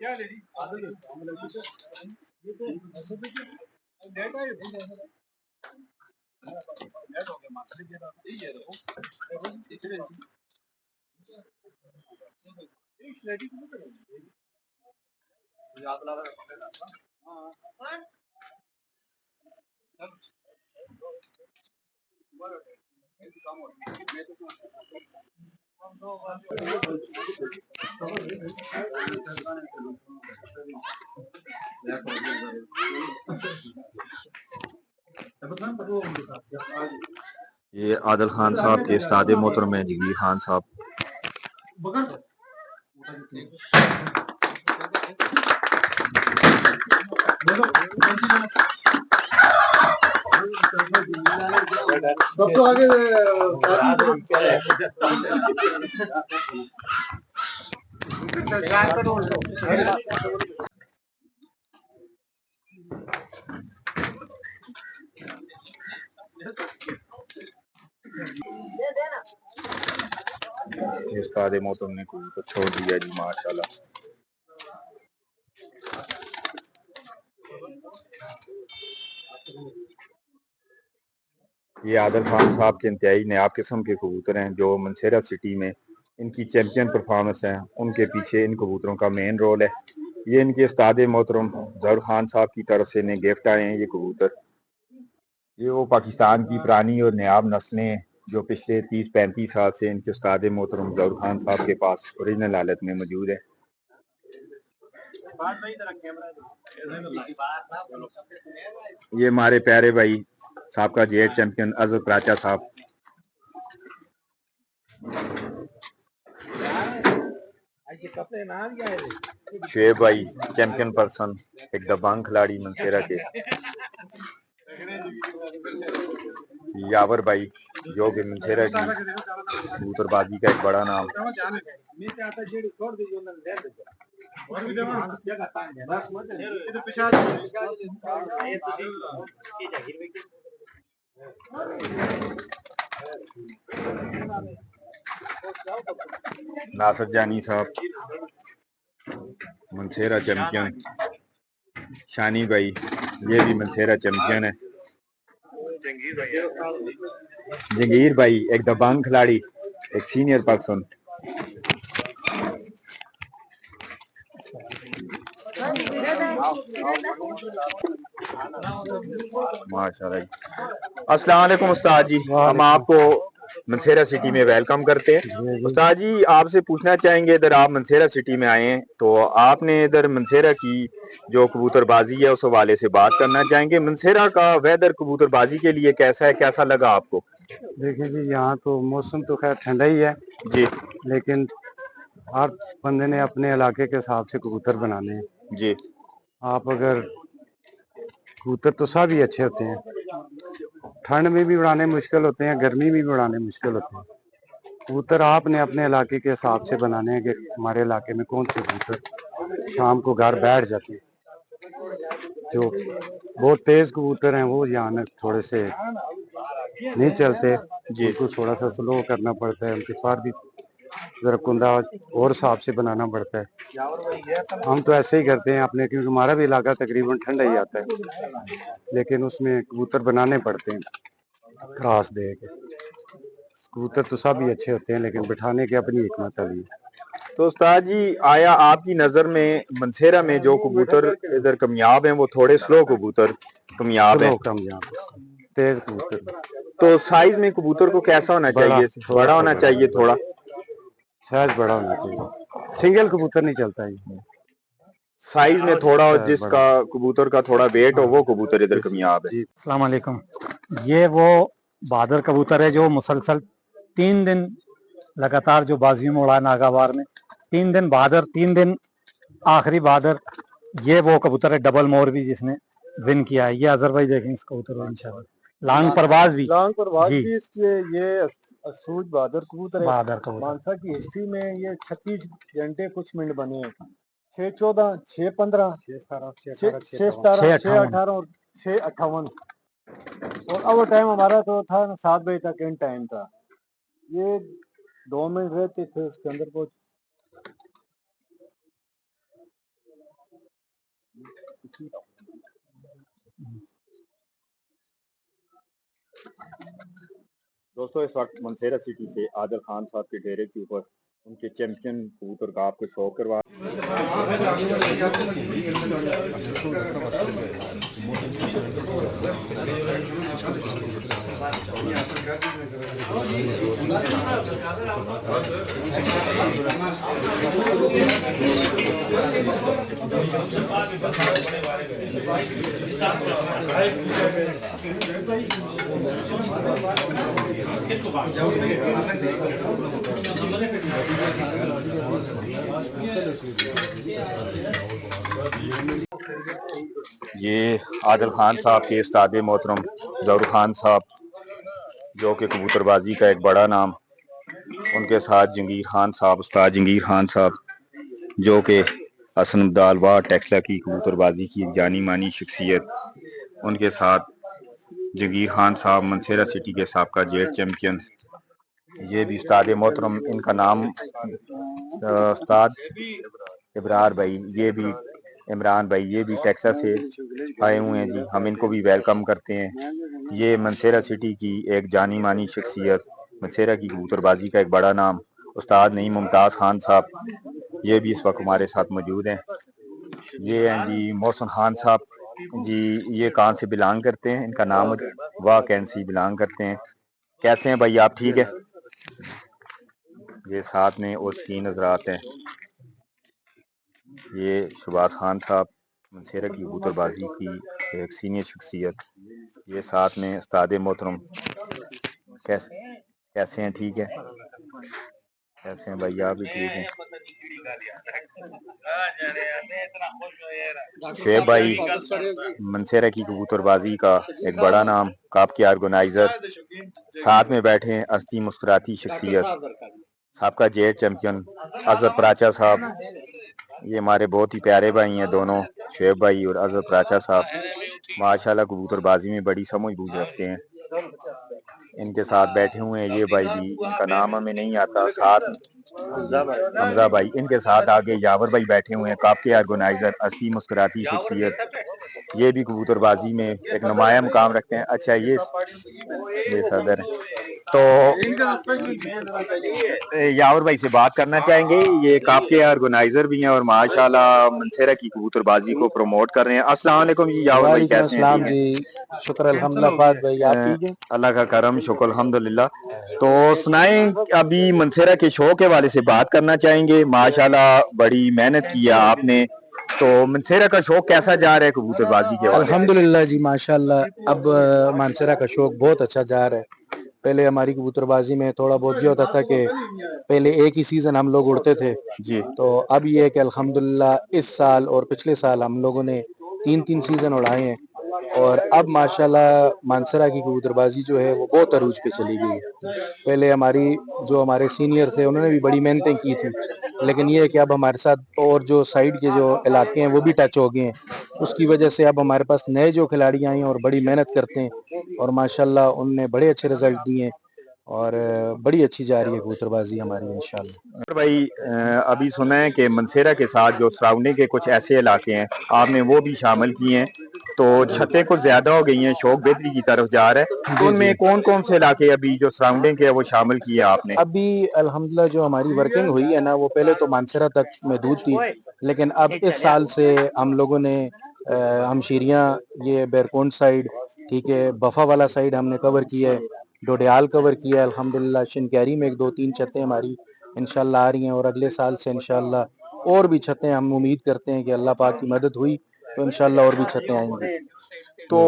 یہ عادل خان صاحب کے استاد محترم ہیں جگیر خان صاحب. استاد محترم نے کبوتر چھوڑ دیا جی ماشاءاللہ. یہ عادل خان صاحب کے انتہائی نیاب قسم کے کبوتر ہیں جو منصیرہ سٹی میں ان کی چیمپئن پرفارمنس ہیں. ان کے پیچھے ان کبوتروں کا مین رول ہے. یہ ان کے استاد محترم ظہور خان صاحب کی طرف سے انہیں گفٹ آئے ہیں یہ کبوتر. یہ وہ پاکستان کی پرانی اور نیاب نسلیں ہیں جو پچھلے 30-35 سال سے ان کے استاد محترم ظہور خان صاحب کے پاس اوریجنل حالت میں موجود ہے. یہ ہمارے پیارے بھائی صاحب کا جیٹ چیمپئن اظہر کراچا صاحب. شعیب بھائی چیمپئن پرسن ایک دبانگ کھلاڑی منصیرہ کے. یاور بھائی جو کہ منصیرہ کی کبوتر بازی کا ایک بڑا نام. ناصر جانی صاحب منصیرہ چیمپئن. شانی بھائی یہ بھی منصیرہ چیمپئن ہے. جنگیر بھائی ایک دبانگ کھلاڑی ایک سینئر پرسن. ماشاءاللہ. السلام علیکم استاد جی. ہم آپ کو منصیرہ سٹی میں ویلکم کرتے ہیں. استاد جی آپ سے پوچھنا چاہیں گے ادھر آپ منصیرہ سٹی میں آئے ہیں تو آپ نے ادھر منصیرہ کی جو کبوتر بازی ہے اس حوالے سے بات کرنا چاہیں گے. منصیرہ کا ویدر کبوتر بازی کے لیے کیسا ہے, کیسا لگا آپ کو؟ دیکھیے جی یہاں تو موسم تو خیر ٹھنڈا ہی ہے جی, لیکن ہر بندے نے اپنے علاقے کے حساب سے کبوتر بنانے ہیں. جی آپ اگر کبوتر تو سب ہی اچھے ہوتے ہیں, ٹھنڈ میں بھی اڑانے مشکل ہوتے ہیں, گرمی میں بھی اڑانے مشکل ہوتے ہیں. کبوتر آپ نے اپنے علاقے کے حساب سے بنانے ہیں کہ ہمارے علاقے میں کون سے کبوتر شام کو گھر بیٹھ جاتے ہیں. جو بہت تیز کبوتر ہیں وہ یہاں تھوڑے سے نہیں چلتے, ان کو تھوڑا سا سلو کرنا پڑتا ہے. ان کے پار بھی ذرا کندہ اور حساب سے بنانا پڑتا ہے. ہم تو ایسے ہی کرتے ہیں اپنے, کیونکہ ہمارا بھی علاقہ تقریباً ٹھنڈا ہی آتا ہے, لیکن اس میں کبوتر بنانے پڑتے ہیں کراس دے کے. کبوتر تو سب ہی اچھے ہوتے ہیں لیکن بٹھانے کی اپنی حکمت ہے. تو استاد جی آیا آپ کی نظر میں منصیرہ میں جو کبوتر ادھر کامیاب ہیں وہ تھوڑے سلو کبوتر کامیاب ہیں؟ تیز کبوتر تو سائز میں کبوتر کو کیسا ہونا چاہیے؟ بڑا ہونا چاہیے تھوڑا, سائز بڑا ہونا چاہیے. سنگل کبوتر نہیں چلتا ہے, سائز میں تھوڑا جس کا کبوتر کا تھوڑا ویٹ ہو وہ کبوتر ادھر کامیاب ہے. السلام علیکم. یہ وہ بہادر کبوتر ہے جو مسلسل 3 دن لگاتار جو بازیوں میں اڑا ناگوار میں, 3 دن بہادر, 3 دن آخری بہادر. یہ وہ کبوتر ہے ڈبل مور بھی جس نے ون کیا ہے. یہ اظہر بھائی دیکھیں اس کبوتر کو انشاءاللہ. لانگ پرواز بھی, لانگ پرواز جی بھی اس کے یہ اسوج بہادر کبوتر ہے. بہادر کبوتر مانسا کی ہسٹری میں یہ 36 گھنٹے کچھ منٹ بنے ہیں. 6-14 6-15 6-18 اور 6-58 اور اوور ٹائم ہمارا تو تھا 7 بجے تک اینڈ ٹائم تھا. یہ 2 منٹ رہتے پھر اس کے اندر کچھ दोस्तों इस वक्त मनसेरा सिटी से आदिल खान साहब के डेरे के ऊपर उनके चैंपियन कबूतर का आपको शौक करवा ये आदिल खान साहब के उस्ताद मोहतरम ज़हूर खान साहब जो कि कबूतरबाजी का एक बड़ा नाम, उनके साथ जंगीर खान साहब, उस्ताद जंगीर खान साहब जो कि हसन अब्दालवा टेक्सला की कबूतरबाजी की जानी मानी शख्सियत, उनके साथ जंगीर खान साहब मनसेरा सिटी के साबका जेट चैम्पियन, ये भी उस्ताद मोहतरम, इनका नाम उस्ताद इब्रार भाई, ये भी इमरान भाई, ये भी टेक्सास से आए हुए हैं जी। हम इनको भी वेलकम करते हैं। ये मनसेरा सिटी की एक जानी मानी शख्सियत, मनसेरा की कबूतरबाजी का एक बड़ा नाम, उस्ताद नईम मुमताज़ खान साहब, ये भी इस वक्त हमारे साथ मौजूद हैं। ये हैं जी मोहसिन खान साहब जी, ये कहाँ से बिलोंग करते हैं, इनका नाम वाह कैंसी बिलोंग करते हैं। कैसे हैं भाई आप, ठीक है? ये साथ में ओस्टीन हजरात हैं। ये शहबाज खान साहब मनसेरा की कबूतरबाजी की एक सीनियर शख्सियत, ये साथ में उस्ताद मोहतरम। कैसे हैं, ठीक है? कैसे हैं भाई आप भी, ठीक हैं? शेब भाई मनसेरा की कबूतरबाजी का एक बड़ा नाम, काप के ऑर्गेनाइजर, साथ में बैठे हैं हंसती मुस्कुराती शख्सियत, साबका जेट चैंपियन अजहर पराचा साहब। ये हमारे बहुत ही प्यारे भाई हैं दोनों, शेब भाई और अजहर पराचा साहब। माशाल्लाह कबूतरबाजी में बड़ी समझ बूझ रखते हैं। इनके साथ बैठे हुए हैं ये भाई भी, इनका नाम हमें नहीं आता, साथ हमजा भाई, इनके साथ आगे यावर भाई बैठे हुए हैं, काप के ऑर्गेनाइजर, हंसती मुस्कुराती शख्सियत, ये भी कबूतरबाजी में एक नुमाया मुकाम रखते हैं। अच्छा ये सदर है, तो यावर भाई से बात करना चाहेंगे, ये काप के ऑर्गेनाइजर भी हैं और माशाल्लाह मनसेरा की कबूतरबाजी को प्रमोट कर रहे हैं। अस्सलाम वालेकुम जी यावर भाई, कैसे हैं? जी शुक्र अल्हम्दुलिल्लाह फाद भाई, आप ठीक हैं? अल्लाह का करम, शुक्र अल्हम्दुलिल्लाह। तो सुनाएं, अभी मनसेरा के शो के वाले से बात करना चाहेंगे। माशाल्लाह बड़ी मेहनत की है आपने, तो मनसेरा का शौक कैसा जा रहा है कबूतरबाजी के वाले? अल्हम्दुलिल्लाह जी माशाल्लाह, अब मानसरा का शौक बहुत अच्छा जा रहा है। पहले हमारी कबूतरबाजी में थोड़ा बहुत ये होता था कि पहले एक ही सीजन हम लोग उड़ते थे जी, तो अब ये है कि अल्हम्दुलिल्लाह इस साल और पिछले साल हम लोगों ने 3-3 सीजन उड़ाए हैं और अब माशाल्लाह मानसरा की कबूतरबाजी जो है वो बहुत अरूज पे चली गई है। पहले हमारे सीनियर थे उन्होंने भी बड़ी मेहनतें की थी, लेकिन ये है कि अब हमारे साथ और जो साइड के जो इलाके हैं वो भी टच हो गए हैं। उसकी वजह से अब हमारे पास नए जो खिलाड़ी आए हैं और बड़ी मेहनत करते हैं और माशाल्लाह उनने बड़े अच्छे रिजल्ट दिए हैं और बड़ी अच्छी जा रही है कबूतरबाजी हमारी इंशाल्लाह। भाई अभी सुना है कि मनसेरा के साथ जो सराउंडिंग के कुछ ऐसे इलाके हैं आपने वो भी शामिल किए हैं, तो छतें कुछ ज्यादा हो गई हैं, शौक बेहतरी की तरफ जा रहा है, तो उनमें कौन कौन से इलाके अभी जो सराउंडिंग के है वो शामिल किए आपने? अभी अल्हम्दुलिल्लाह जो हमारी वर्किंग हुई है ना, वो पहले तो मानसरा तक महदूद थी, लेकिन अब इस साल से हम लोगों ने हमशीरियाँ, ये बैरकोंड साइड, ठीक है, बफा वाला साइड हमने कवर किया है, डोडियाल कवर किया है अल्हम्दुलिल्लाह। शिनक्यारी में 1-2-3 छतें हमारी इंशाल्लाह आ रही हैं और अगले साल से इंशाल्लाह और भी छतें हम उम्मीद करते हैं कि अल्लाह पाक की मदद हुई तो इंशाल्लाह और भी छतें आएंगी। तो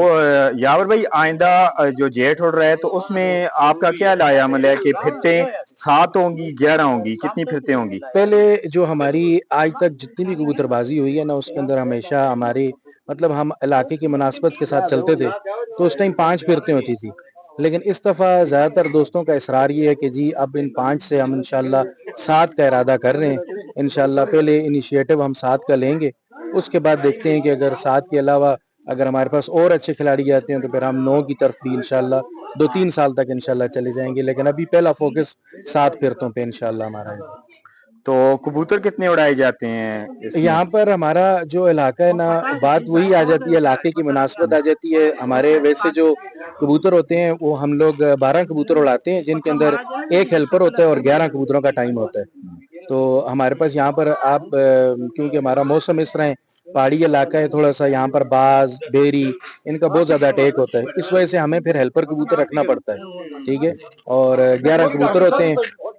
यावर भाई आइंदा जो जेठ उड़ रहा है तो उसमें आपका क्या लाया अमल है कि फिरतें 7 होंगी, 11 होंगी, कितनी फिरतें होंगी? पहले जो हमारी आज तक जितनी भी कबूतरबाजी हुई है ना, उसके अंदर हमेशा हमारे मतलब हम इलाके की मुनासबत के साथ चलते थे तो उस टाइम 5 फिरतें होती थी, लेकिन इस दफ़ा ज़्यादातर दोस्तों का इसरार ये है कि जी अब इन 5 से हम इंशाल्लाह 7 का इरादा कर रहे हैं। इंशाल्लाह पहले इनिशिएटिव हम 7 का लेंगे, उसके बाद देखते हैं कि अगर 7 के अलावा अगर हमारे पास और अच्छे खिलाड़ी आते हैं तो फिर हम 9 की तरफ भी इंशाल्लाह 2-3 साल तक इंशाल्लाह चले जाएंगे, लेकिन अभी पहला फोकस 7 फिरतों पे इंशाल्लाह हमारा है। तो कबूतर कितने उड़ाए जाते हैं इसमें? यहाँ पर हमारा जो इलाका है ना, बात वही आ जाती है, इलाके की मुनासबत आ जाती है। हमारे वैसे जो कबूतर होते हैं वो हम लोग 12 कबूतर उड़ाते हैं, जिनके अंदर एक हेल्पर होता है और 11 कबूतरों का टाइम होता है। तो हमारे पास यहाँ पर आप क्योंकि हमारा मौसम इस तरह है, पहाड़ी इलाका है थोड़ा सा, यहाँ पर बाज बेरी इनका बहुत ज्यादा अटैक होता है, इस वजह से हमें फिर हेल्पर कबूतर रखना पड़ता है, ठीक है। और 11 कबूतर होते हैं,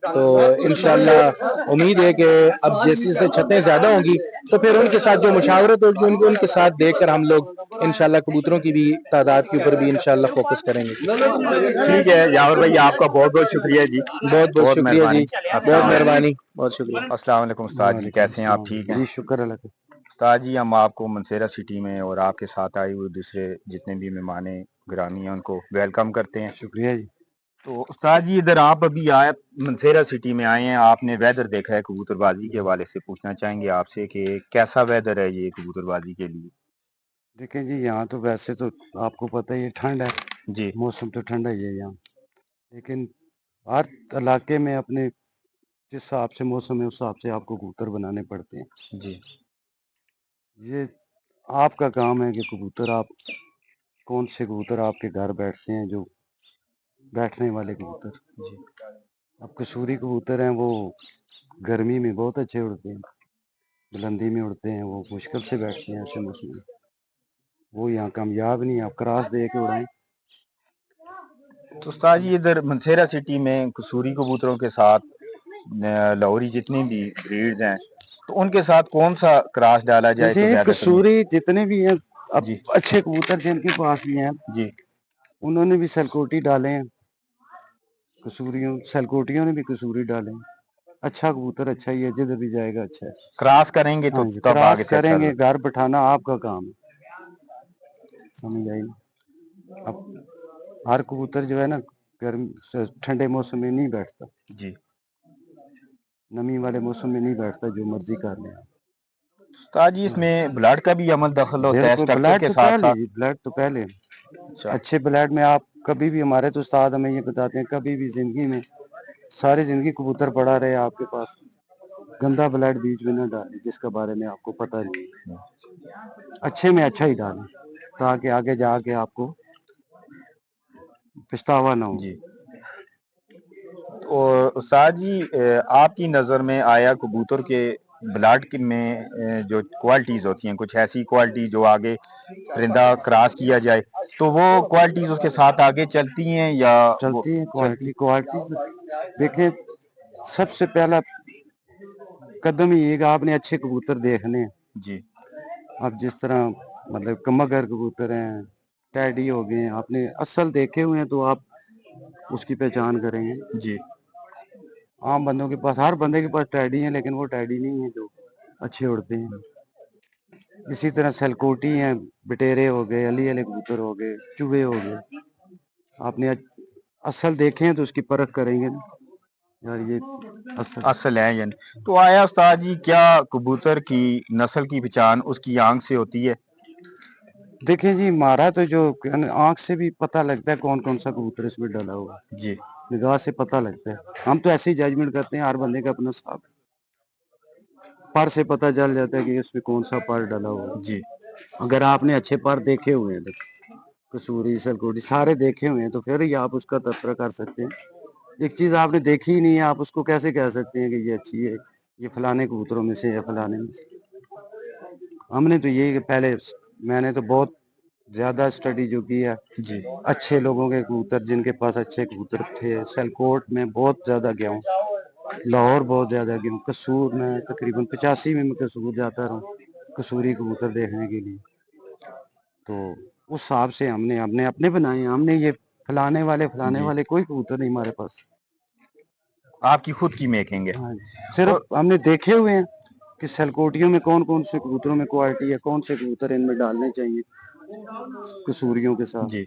तो इंशाल्लाह उम्मीद है कि अब जैसे जैसे छतें ज्यादा होंगी तो फिर उनके साथ जो मुशावरत होगी उनके साथ देखकर हम लोग इंशाल्लाह कबूतरों की भी तादाद के ऊपर भी इंशाल्लाह फोकस करेंगे। ठीक है यावर भाई, आपका बहुत बहुत शुक्रिया जी, बहुत बहुत शुक्रिया जी, बहुत मेहरबानी, बहुत शुक्रिया। अस्सलाम वालेकुम उस्ताद जी, कैसे हैं आप? ठीक हैं जी, शुक्र अल्लाह का। उस्ताद जी, हम आपको मंसेरा सिटी में और आपके साथ आए हुए दूसरे जितने भी मेहमान गिरामी हैं उनको वेलकम करते हैं। शुक्रिया जी। तो उस्ताद जी, इधर आप अभी आए मंसेरा सिटी में आए हैं, आपने वेदर देखा है, कबूतरबाजी के हवाले से पूछना चाहेंगे आपसे कि कैसा वेदर है ये कबूतरबाजी के लिए? देखें जी, यहाँ तो वैसे तो आपको पता ही है, ठंड है, जी मौसम तो ठंडा ही है यहाँ, लेकिन हर इलाके में अपने जिस हिसाब से मौसम है उस हिसाब से आपको कबूतर बनाने पड़ते हैं। जी ये आपका काम है कि कबूतर आप कौन से कबूतर आपके घर बैठते हैं, जो बैठने वाले कबूतर। जी अब कसूरी कबूतर हैं, वो गर्मी में बहुत अच्छे उड़ते हैं, बुलंदी में उड़ते हैं, वो मुश्किल से बैठते हैं ऐसे मौसम में, वो यहाँ कामयाब नहीं। आप क्रॉस दे के उड़ाएं। तो उस्ताद जी, इधर मंसेरा सिटी में कसूरी कबूतरों के साथ लाहौरी जितनी भी ब्रीड्स हैं, तो उनके साथ कौन सा क्रॉस डाला जाए तो देखिए, ज्यादा कसूरी जितने भी हैं, अब जी अच्छे कबूतर जिनके पास भी हैं, जी उन्होंने भी सलकोटी डाले हैं, कसूरियों सलकोटियों ने भी कसूरी डाले हैं। अच्छा कबूतर अच्छा ही है, जिधर भी जाएगा अच्छा है। क्रॉस करेंगे तो हाँ जी, तब क्रॉस आगे से अच्छा करेंगे, लगेगा। घर बैठाना आपका काम है, समझ आई। अब हर कबूतर जो है ना, गर्म ठंडे मौसम में नहीं बैठता, जी नमी वाले मौसम में नहीं बैठता, जो मर्जी कर लें आप। उस्ताद जी, इसमें ब्लड का भी अमल दखल होता है बिल्कुल, स्ट्रक्चर ब्लड के तो साथ पहले साथ? जी, ब्लड तो पहले। अच्छा अच्छे ब्लड में आप कभी भी, हमारे तो उस्ताद हमें ये बताते हैं, कभी भी जिंदगी में सारी जिंदगी कबूतर पड़ा रहे आपके पास, गंदा ब्लड बीच में न डालें जिसका बारे में आपको पता नहीं है, अच्छे में अच्छा ही डालें, ताकि आगे जाके आपको पछतावा ना हो। जी। और उस्ताद जी, आपकी नज़र में आया कबूतर के ब्लड में जो क्वालिटीज़ होती हैं, कुछ ऐसी क्वालिटी जो आगे परिंदा क्रॉस किया जाए तो वो क्वालिटीज़ उसके साथ आगे चलती हैं या वो चलती है चलती? क्वालिटी देखें, सबसे पहला कदम ही है कि आपने अच्छे कबूतर देखने हैं। जी अब जिस तरह मतलब कमगर कबूतर हैं, टैडी हो गए हैं, आपने असल देखे हुए हैं तो आप उसकी पहचान करेंगे। जी आम बंदों के पास, हर बंदे के पास टैडी है, लेकिन वो टैडी नहीं है जो अच्छे उड़ते हैं। इसी तरह सलकोटी हैं, बटेरे हो गए, अली अली कबूतर हो गए, चूहे हो गए, आपने असल देखे हैं तो उसकी परख करेंगे ना, यार ये असल। असल है यानी। तो आया उस्ताद जी, क्या कबूतर की नस्ल की पहचान उसकी आंख से होती है? देखें जी, हमारा तो जो आंख से भी पता लगता है कौन कौन सा कबूतर इसमें डाला हुआ है, जी निगाह से पता लगता है। हम तो ऐसे ही जजमेंट करते हैं, हर बंदे का अपना साथ, पर से पता चल जाता है कि इसमें कौन सा पर डाला हुआ है। जी अगर आपने अच्छे पर देखे हुए हैं, कसूरी सलकोटी सारे देखे हुए हैं, तो फिर ही आप उसका तबसरा कर सकते हैं। एक चीज आपने देखी ही नहीं है, आप उसको कैसे कह सकते हैं कि ये अच्छी है, ये फलाने कबूतरों में से या फलाने में से। हमने तो ये पहले, मैंने तो बहुत ज्यादा स्टडी जो की है, जी अच्छे लोगों के कबूतर जिनके पास अच्छे कबूतर थे, सियालकोट में बहुत ज्यादा गया हूँ, लाहौर बहुत ज्यादा गया हूँ, कसूर में तकरीबन 85 में मैं कसूर जाता रहा कसूरी कबूतर देखने के लिए। तो उस हिसाब से हमने हमने अपने बनाए हैं, हमने ये फलाने जी वाले कोई कबूतर नहीं हमारे पास। आपकी खुद की मेकिंग है। हाँ जी, सिर्फ हमने देखे हुए हैं कि सलकोटियों में कौन कौन से कबूतरों में क्वालिटी है, कौन से कबूतर इनमें डालने चाहिए कसूरियों के साथ। जी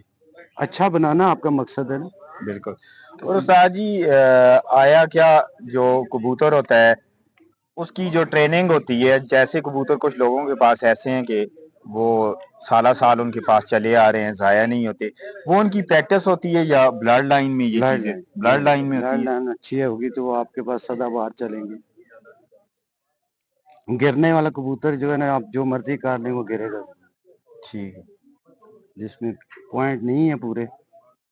अच्छा बनाना आपका मकसद है ना। बिल्कुल। और उस्ताद जी, आया क्या जो कबूतर होता है उसकी जो ट्रेनिंग होती है, जैसे कबूतर कुछ लोगों के पास ऐसे हैं कि वो साला साल उनके पास चले आ रहे हैं, जाया नहीं होते, वो उनकी प्रैक्टिस होती है या ब्लड लाइन में ये ब्लड चीजें लाइन ब्लड लाइन में होती ब्लड है? लाइन अच्छी होगी तो वो आपके पास सदाबहार चलेंगे। गिरने वाला कबूतर जो है ना, आप जो मर्जी काट लें वो गिरेगा, ठीक है। जिसमें पॉइंट नहीं है पूरे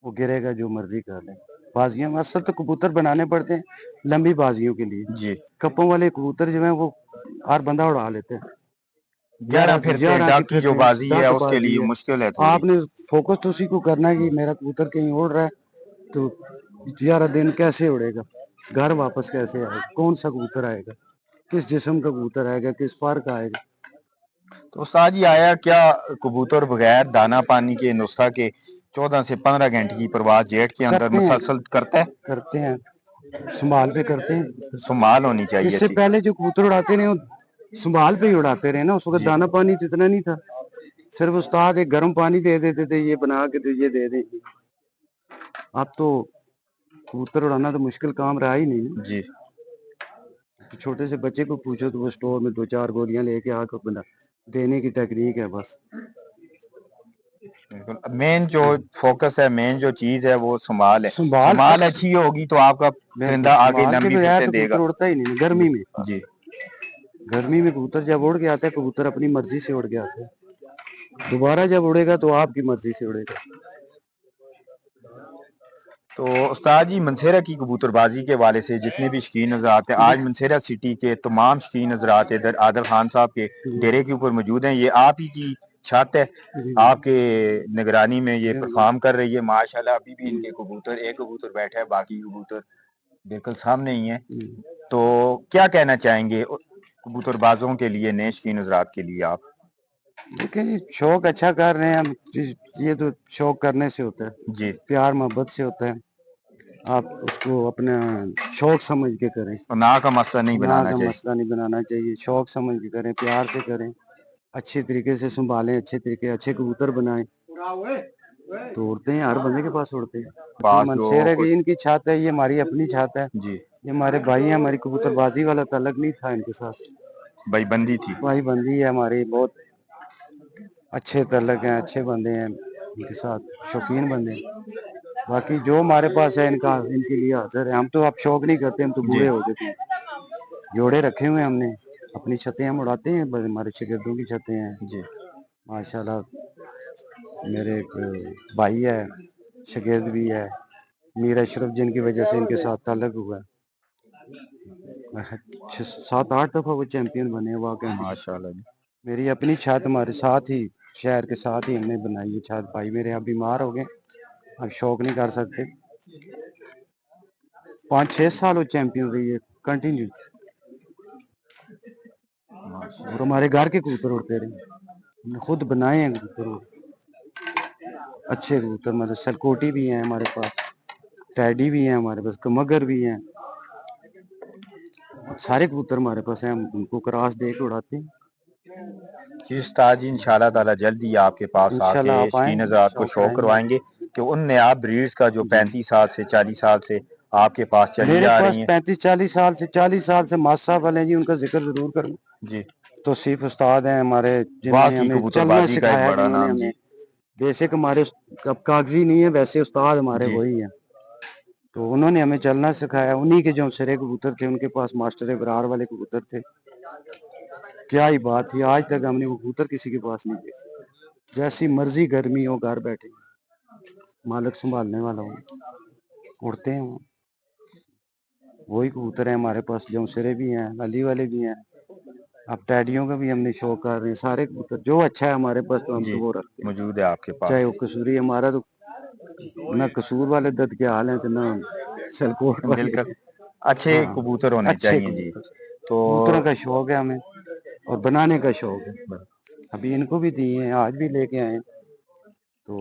वो गिरेगा, जो मर्जी कर लें। बाजियों में असल तो कबूतर बनाने पड़ते हैं लंबी बाजियों के लिए, जी, कप्पों वाले कबूतर जो है वो हर बंदा उड़ा लेते हैं। ग्यारह फिरते डक की जो बाजी है उसके लिए मुश्किल है थोड़ी। आपने फोकस तो उसी को करना है कि मेरा कबूतर कहीं उड़ रहा है तो 11 दिन कैसे उड़ेगा, घर वापस कैसे आएगा, कौन सा कबूतर आएगा, किस जिस्म का कबूतर आएगा, किस पर का आएगा। तो उस्ताद जी, आया क्या कबूतर बगैर दाना पानी के नुस्खा के 14 से 15 घंटे की परवाज जेट के अंदर मुसलसल करता है? करते हैं, संभाल पे करते हैं। संभाल होनी चाहिए। इससे पहले जो कबूतर उड़ाते रहे वो संभाल पे ही उड़ाते रहे ना, उस वक्त दाना पानी तो इतना नहीं था, सिर्फ उस्ताद एक गर्म पानी दे देते थे, ये बना के तो ये दे दे। अब तो कबूतर उड़ाना तो मुश्किल काम रहा ही नहीं जी। तो छोटे से बच्चे को पूछो तो वो स्टोर में 2-4 गोलियां लेके आकर बना देने की टेक्निक है बस। मेन जो फोकस है, मेन जो चीज है वो संभाल है। संभाल अच्छी होगी तो आपका परिंदा आगे लंबी फिरते देगा। उड़ता ही नहीं गर्मी में। जी, गर्मी में कबूतर जब उड़ के आता है, कबूतर अपनी मर्जी से उड़ के आता है, दोबारा जब उड़ेगा तो आपकी मर्जी से उड़ेगा। तो उस्ताद जी, मनसेरा की कबूतरबाजी के वाले से जितने भी शौकीन हज़रात हैं, आज मनसेरा सिटी के तमाम शौकीन हज़रात इधर आदिल खान साहब के डेरे के ऊपर मौजूद हैं। ये आप ही की छत है, आपके निगरानी में ये परफॉर्म कर रही है माशाल्लाह। अभी भी इनके कबूतर, एक कबूतर बैठा है, बाकी कबूतर बिल्कुल सामने ही है। तो क्या कहना चाहेंगे कबूतरबाजों के लिए, नए शौकीन हज़रात के लिए आप? देखिए शौक अच्छा कर रहे हैं हम, ये तो शौक करने से होता है जी, प्यार मोहब्बत से होता है, आप उसको अपना शौक समझ के करें, ना का मसला नहीं बनाना चाहिए। मसला नहीं बनाना चाहिए, शौक समझ के करें, प्यार से करें, अच्छे तरीके से संभालें, अच्छे कबूतर बनाएं तो उड़ते हैं, हर बंदे के पास उड़ते हैं। मनसेरा की इनकी छत है, ये हमारी अपनी छत है जी, ये हमारे भाई हैं, हमारी कबूतरबाजी वाला ताल्लुक नहीं था इनके साथ, भाई बंदी थी। भाई बंदी है हमारी, बहुत अच्छे ताल्लुक हैं, अच्छे बंदे हैं इनके साथ, शौकीन बंदे हैं। बाकी जो हमारे पास है इनका इनके लिए हाजिर है। हम तो अब शौक नहीं करते, हम तो बूढ़े हो चुके हैं। जोड़े रखे हुए हैं हमने, अपनी छतें हम उड़ाते हैं, बस हमारे शागिर्दों की छतें हैं जी, माशाल्लाह। मेरे एक भाई है, शागिर्द भी है, मीर अशरफ, जिनकी वजह से इनके साथ ताल्लुक हुआ है। 7-8 दफा वो चैंपियन बने वाकई माशाल्लाह। मेरी अपनी छत हमारे साथ ही, शहर के साथ ही हमने बनाई है छत। भाई मेरे अब बीमार हो गए, अब शौक नहीं कर सकते। 5-6 साल वो चैंपियन रही है कंटिन्यू, और हमारे घर के कबूतर उड़ते रहे, हमने खुद बनाए हैं कबूतर, अच्छे कबूतर, मतलब सलकोटी भी हैं हमारे पास, टैडी भी हैं हमारे पास, मगर भी हैं, सारे कबूतर हमारे पास हैं, हम उनको क्रॉस दे के उड़ाते हैं। जी उस्ताद जी, इंशाल्लाह ताला जल्दी आपके पास आके शौकीन हज़रात को शौक करवाएंगे कि उन नयाब ब्रीड्स का जो 35 साल से 40 साल से आपके पास चली आ रही हैं। 35-40 साल से 40 साल से मास साहब वाले जी, उनका जिक्र जरूर करूं जी। तो सिर्फ उस्ताद हैं हमारे, जिन्होंने हमें चलना सिखाया, जिन्होंने हमें बेसिक हमारे अब कागजी नहीं है, वैसे उस्ताद हमारे वही हैं, तो उन्होंने हमें चलना सिखाया। उन्हीं के जो सिरे कबूतर थे, उनके पास मास्टर इब्रार वाले कबूतर थे, क्या ही बात थी, आज तक हमने वो कबूतर किसी के पास नहीं देखे। जैसी मर्जी गर्मी हो, घर बैठे, मालिक संभालने वाला हो, उड़ते हैं वो, वही कबूतर है हमारे पास। जो सिरे भी हैं, अली वाले भी हैं, अब टैडियों का भी हमने शौक कर रहे हैं। सारे कबूतर जो अच्छा है हमारे पास तो हम तो वो रखते हैं, मौजूद है आपके पास। चाहे वो कसूरी, हमारा तो ना कसूर वाले दर्द के हाल है, तो ना सलकोट वाले। अच्छे कबूतर होने चाहिए जी। तो कबूतरों का शौक है हमें, और बनाने का शौक है। अभी इनको भी दिए हैं, आज भी लेके आए, तो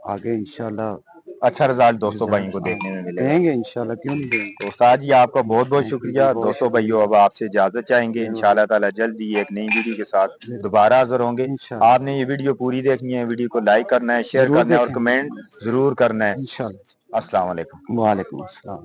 आगे इंशाल्लाह अच्छा रिजल्ट दोस्तों भाइयों को देखने में मिलेगा, देंगे इंशाल्लाह, क्यों नहीं देंगे। तो उस्ताद जी आपका बहुत बहुत शुक्रिया। दोस्तों भाइयों, अब आपसे इजाजत चाहेंगे, इंशाल्लाह ताला जल्द ही एक नई वीडियो के साथ दोबारा हाजिर होंगे। आपने ये वीडियो पूरी देखनी है, वीडियो को लाइक करना है, शेयर करना है और कमेंट जरूर करना है। इंशाल्लाह। अस्सलाम वालेकुम। वालेकुम अस्सलाम।